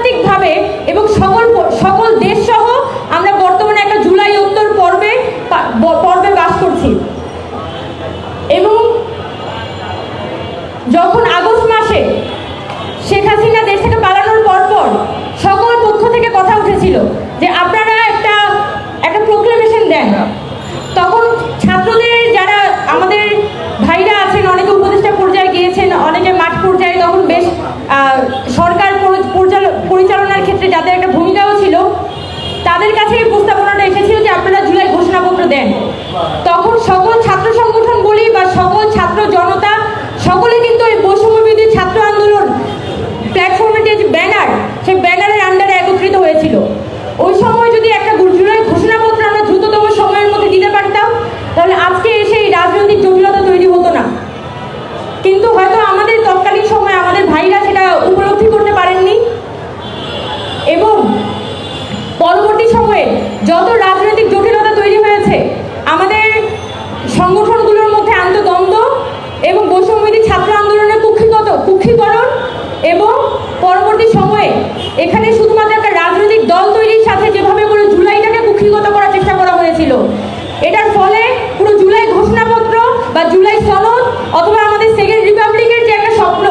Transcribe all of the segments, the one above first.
আন্তর্জাতিকভাবে এবং সকল দেশ সহ আমরা বর্তমানে একটা জুলাই উত্তর পর্বে বাস করছি। এবং যখন আগস্ট মাসে শেখ হাসিনা দেশ থেকে পালানোর পরপর সকল পক্ষ থেকে কথা উঠেছিল যে আপনারা একটা প্রোক্লেমেশন দেন, তখন ছাত্রদের যারা আমাদের ভাইরা আছেন অনেকে উপদেষ্টা পর্যায়ে গিয়েছেন, অনেকে মাঠ পর্যায়ে তখন বেশ সরকার পরিচালনার ক্ষেত্রে যাদের একটা ভূমিকাও ছিল, তাদের কাছে এই প্রস্তাবনাটা এসেছিল যে আপনারা জুলাই ঘোষণাপত্র দেন। তখন সকল ছাত্র সংগঠন বলি বা সকল ছাত্র জনতা সকলে কিন্তু এই বৈষম্যবিরোধী ছাত্র আন্দোলন প্ল্যাটফর্মের যে ব্যানার, সেই ব্যানারের আন্ডারে একত্রিত হয়েছিল। ওই সময় যদি একটা জুলাই ঘোষণাপত্র আমরা দ্রুততম সময়ের মধ্যে দিতে পারতাম, তাহলে আজকে এসে এই রাজনৈতিক জটিলতা তৈরি হতো না। কিন্তু হয়তো আমাদের তৎকালীন সময় আমাদের ভাইরা সেটা উপলব্ধি করতে পারেননি, এবং পরবর্তী সময়ে যত রাজনৈতিক জটিলতা তৈরি হয়েছে, আমাদের সংগঠনগুলোর মধ্যে আন্তঃদ্বন্দ্ব এবং বৈষম্যবিরোধী ছাত্র আন্দোলনের কুক্ষিকরণ, এবং পরবর্তী সময়ে এখানে শুধুমাত্র একটা রাজনৈতিক দল তৈরির সাথে যেভাবে করে জুলাইটাকে কুক্ষিগত করার চেষ্টা করা হয়েছিল, এটার ফলে পুরো জুলাই ঘোষণাপত্র বা জুলাই সনদ অথবা আমাদের সেকেন্ড রিপাবলিকের যে একটা স্বপ্ন,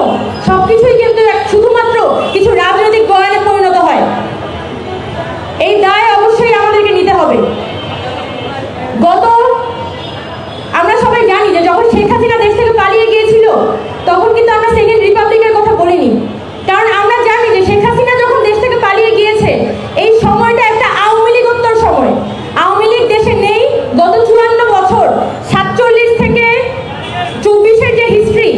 সবকিছুই কিন্তু শুধুমাত্র কিছু রাজনৈতিক বয়ানে পরিণত হয়। এই দায় অবশ্যই আমাদেরকে নিতে হবে। আমরা সবাই জানি যে যখন শেখ হাসিনা দেশ থেকে পালিয়ে গিয়েছিল, তখন কিন্তু আমরা সেকেন্ড রিপাবলিকের কথা বলিনি, কারণ আমরা জানি যে শেখ হাসিনা যখন দেশ থেকে পালিয়ে গিয়েছে, এই সময়টা একটা আওয়ামী লীগোত্তর সময়। আওয়ামী লীগ দেশে নেই গত 54 বছর, 47 থেকে 24-এর যে হিস্ট্রি,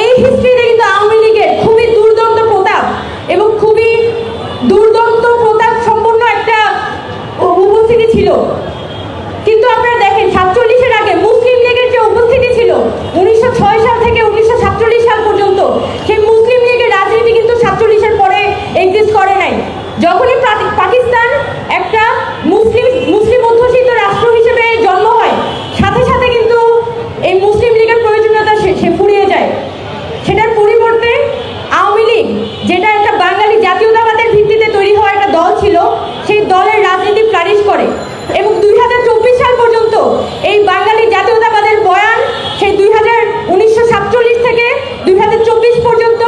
এই হিস্ট্রিতে কিন্তু আওয়ামী লীগের খুবই দুর্দান্ত প্রতাপ এবং খুবই দুর্দান্ত প্রতাপ সম্পন্ন একটা উপস্থিতি ছিল। কিন্তু আপনারা দেখেন 47-এর আগে মুসলিম লীগের যে উপস্থিতি ছিল 1906 সাল থেকে 1947 সাল পর্যন্ত, সেই মুসলিম লীগের রাজনীতি কিন্তু 47-এর পরে এক্সিস্ট করে নাই। যখনই পাকিস্তান একটা মুসলিম অধ্যুষিত রাষ্ট্র হিসেবে জন্ম হয়, সাথে সাথে কিন্তু এই মুসলিম লীগের প্রয়োজনীয়তা সে ফুরিয়ে যায়। সেটার পরিবর্তে আওয়ামী লীগ, যেটা একটা বাঙালি জাতীয়তাবাদের ভিত্তিতে তৈরি হওয়া একটা দল ছিল, সেই দলের রাজনীতি ফ্লারিশ করে এবং 2024 সাল পর্যন্ত এই বাঙালি জাতীয়তাবাদের বয়ান সেই 1947 থেকে 2024 পর্যন্ত